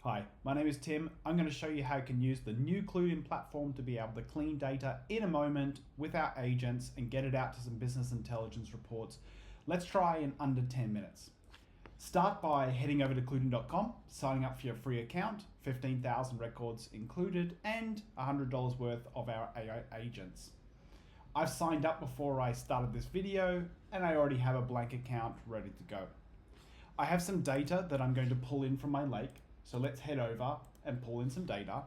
Hi, my name is Tim. I'm going to show you how you can use the new CluedIn platform to be able to clean data in a moment with our agents and get it out to some business intelligence reports. Let's try in under 10 minutes. Start by heading over to CluedIn.com, signing up for your free account, 15,000 records included, and $100 worth of our AI agents. I've signed up before I started this video, and I already have a blank account ready to go. I have some data that I'm going to pull in from my lake. So let's head over and pull in some data.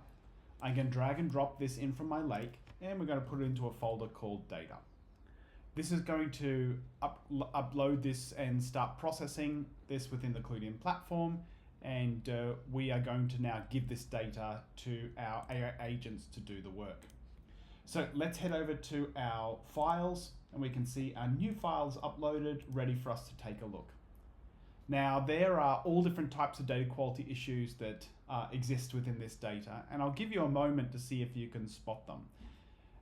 I'm going to drag and drop this in from my lake, and we're going to put it into a folder called data. This is going to upload this and start processing this within the CluedIn platform. And we are going to now give this data to our AI agents to do the work. So let's head over to our files, and we can see our new files uploaded, ready for us to take a look. Now, there are all different types of data quality issues that exist within this data, and I'll give you a moment to see if you can spot them.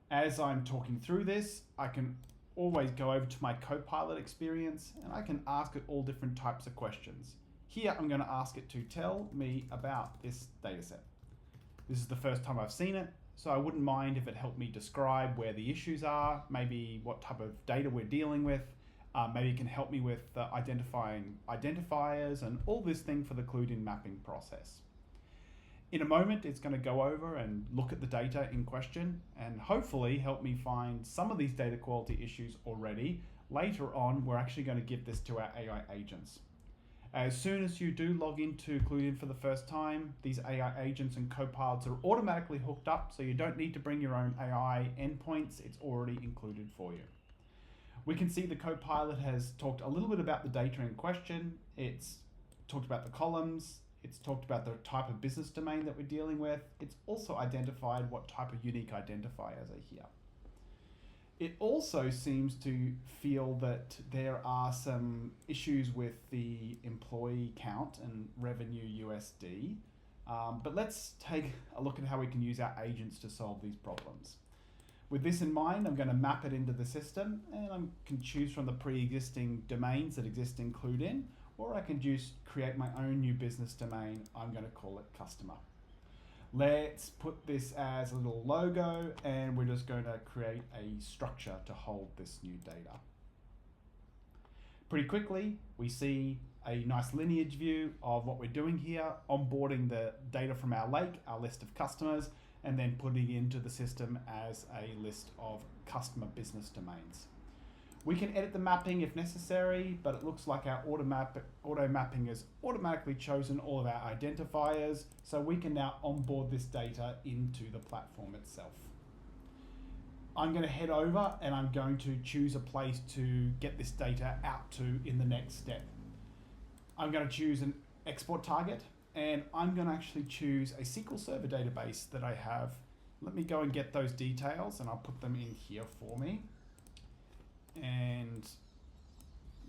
As I'm talking through this, I can always go over to my Copilot experience, and I can ask it all different types of questions. Here, I'm going to ask it to tell me about this data set. This is the first time I've seen it, so I wouldn't mind if it helped me describe where the issues are, maybe what type of data we're dealing with. Maybe it can help me with identifying identifiers and all this thing for the CluedIn mapping process. In a moment, it's going to go over and look at the data in question and hopefully help me find some of these data quality issues already. Later on, we're actually going to give this to our AI agents. As soon as you do log into CluedIn for the first time, these AI agents and copilots are automatically hooked up, so you don't need to bring your own AI endpoints. It's already included for you. We can see the Copilot has talked a little bit about the data in question. It's talked about the columns. It's talked about the type of business domain that we're dealing with. It's also identified what type of unique identifiers are here. It also seems to feel that there are some issues with the employee count and revenue USD. But let's take a look at how we can use our agents to solve these problems. With this in mind, I'm going to map it into the system, and I can choose from the pre-existing domains that exist in CluedIn, or I can just create my own new business domain. I'm going to call it customer. Let's put this as a little logo, and we're just going to create a structure to hold this new data. Pretty quickly, we see a nice lineage view of what we're doing here, onboarding the data from our lake, our list of customers, and then putting it into the system as a list of customer business domains. We can edit the mapping if necessary, but it looks like our auto mapping has automatically chosen all of our identifiers, so we can now onboard this data into the platform itself. I'm going to head over and I'm going to choose a place to get this data out to in the next step. I'm going to choose an export target, and I'm going to actually choose a SQL Server database that I have. Let me go and get those details, and I'll put them in here for me. And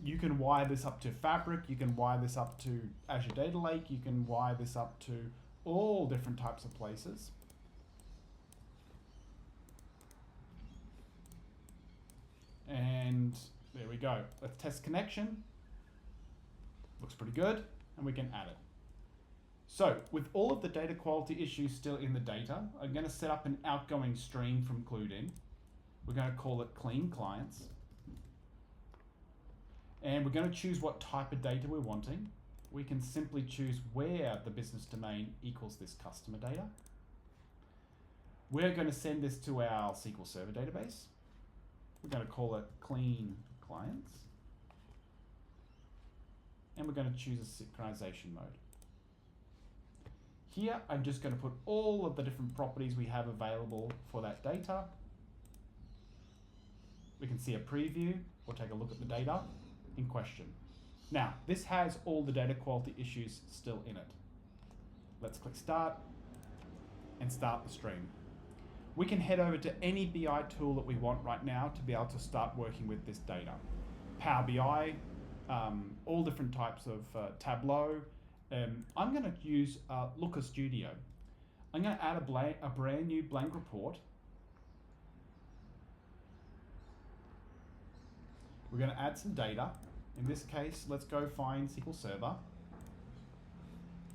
you can wire this up to Fabric, you can wire this up to Azure Data Lake, you can wire this up to all different types of places. And there we go. Let's test connection. Looks pretty good, and we can add it. So with all of the data quality issues still in the data, I'm going to set up an outgoing stream from CluedIn. We're going to call it clean clients. And we're going to choose what type of data we're wanting. We can simply choose where the business domain equals this customer data. We're going to send this to our SQL Server database. We're going to call it clean clients. And we're going to choose a synchronization mode. Here, I'm just going to put all of the different properties we have available for that data. We can see a preview or take a look at the data in question. Now, this has all the data quality issues still in it. Let's click Start and start the stream. We can head over to any BI tool that we want right now to be able to start working with this data. Power BI, all different types of Tableau. I'm going to use Looker Studio. I'm going to add a brand new blank report. We're going to add some data. In this case, let's go find SQL Server.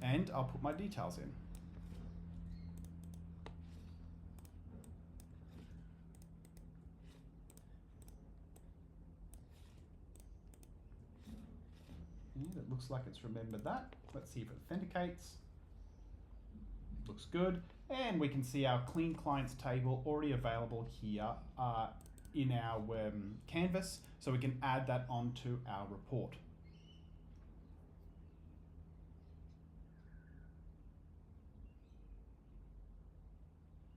And I'll put my details in. And it looks like it's remembered that. Let's see if it authenticates. Looks good. And we can see our clean clients table already available here in our canvas, so we can add that onto our report.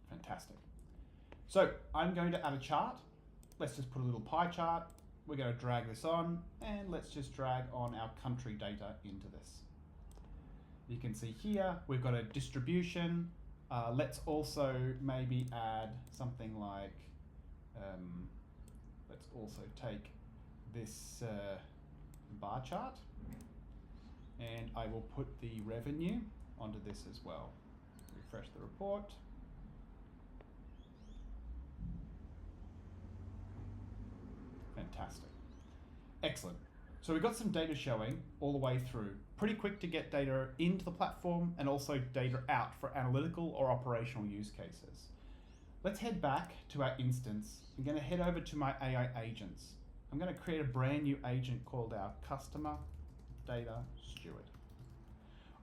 Fantastic. So I'm going to add a chart. Let's just put a little pie chart. We're going to drag this on, and let's just drag on our country data into this. You can see here we've got a distribution. Let's also maybe add something like, let's also take this bar chart, and I will put the revenue onto this as well. Refresh the report. Fantastic. Excellent. So we've got some data showing all the way through. Pretty quick to get data into the platform and also data out for analytical or operational use cases. Let's head back to our instance. I'm going to head over to my AI agents. I'm going to create a brand new agent called our Customer Data Steward.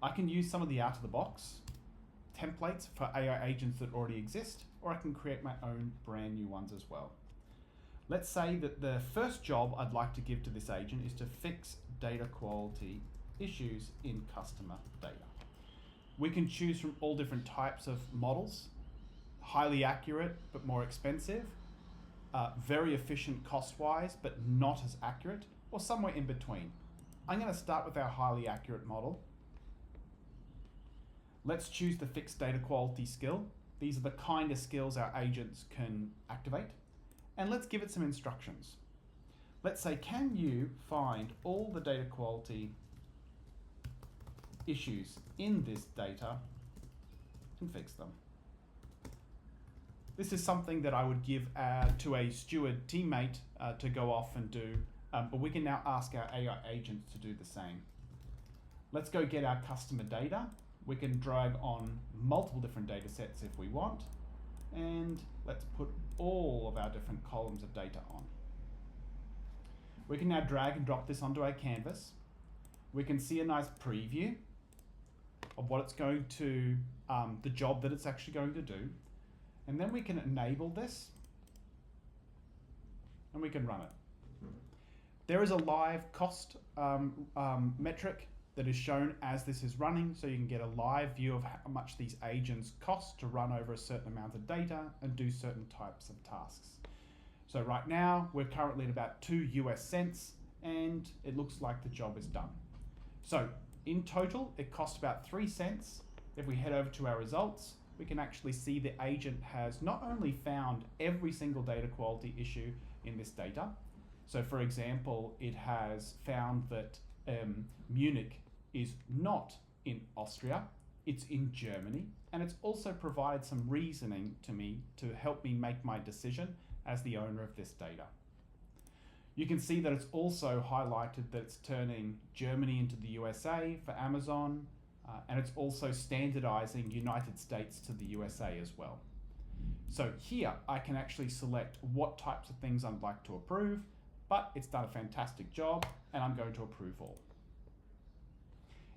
I can use some of the out-of-the-box templates for AI agents that already exist, or I can create my own brand new ones as well. Let's say that the first job I'd like to give to this agent is to fix data quality issues in customer data. We can choose from all different types of models, highly accurate but more expensive, very efficient cost-wise but not as accurate, or somewhere in between. I'm going to start with our highly accurate model. Let's choose the fixed data quality skill. These are the kind of skills our agents can activate. And let's give it some instructions. Let's say, can you find all the data quality issues in this data and fix them? This is something that I would give to a Steward teammate to go off and do, but we can now ask our AI agents to do the same. Let's go get our customer data. We can drag on multiple different data sets if we want, and let's put all of our different columns of data on. We can now drag and drop this onto our canvas. We can see a nice preview of what it's going to, the job that it's actually going to do. And then we can enable this and we can run it. There is a live cost metric that is shown as this is running, so you can get a live view of how much these agents cost to run over a certain amount of data and do certain types of tasks. So right now, we're currently at about 2 US cents, and it looks like the job is done. So in total, it costs about 3 cents. If we head over to our results, we can actually see the agent has not only found every single data quality issue in this data. So for example, it has found that Munich is not in Austria, it's in Germany, and it's also provided some reasoning to me to help me make my decision as the owner of this data. You can see that it's also highlighted that it's turning Germany into the USA for Amazon, and it's also standardizing United States to the USA as well. So here I can actually select what types of things I'd like to approve, but it's done a fantastic job and I'm going to approve all.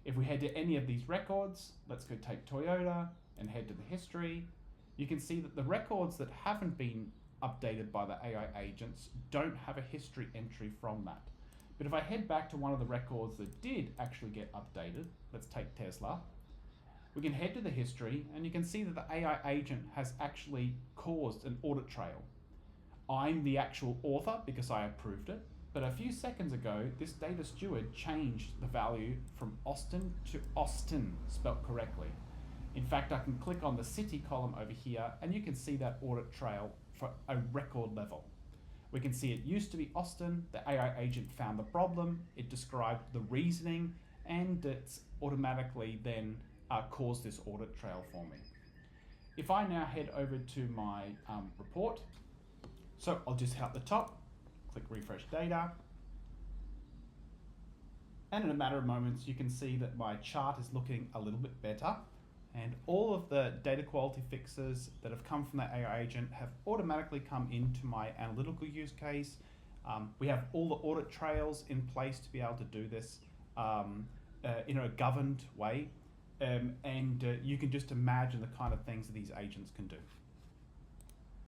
If we head to any of these records, let's go take Toyota and head to the history. You can see that the records that haven't been updated by the AI agents don't have a history entry from that. But if I head back to one of the records that did actually get updated, let's take Tesla, we can head to the history and you can see that the AI agent has actually caused an audit trail. I'm the actual author because I approved it, but a few seconds ago, this data steward changed the value from Austin to Austin, spelt correctly. In fact, I can click on the city column over here and you can see that audit trail for a record level. We can see it used to be Austin, the AI agent found the problem, it described the reasoning, and it's automatically then caused this audit trail for me. If I now head over to my report, so I'll just hit the top, click refresh data, And in a matter of moments, you can see that my chart is looking a little bit better. And all of the data quality fixes that have come from that AI agent have automatically come into my analytical use case. We have all the audit trails in place to be able to do this in a governed way. And you can just imagine the kind of things that these agents can do.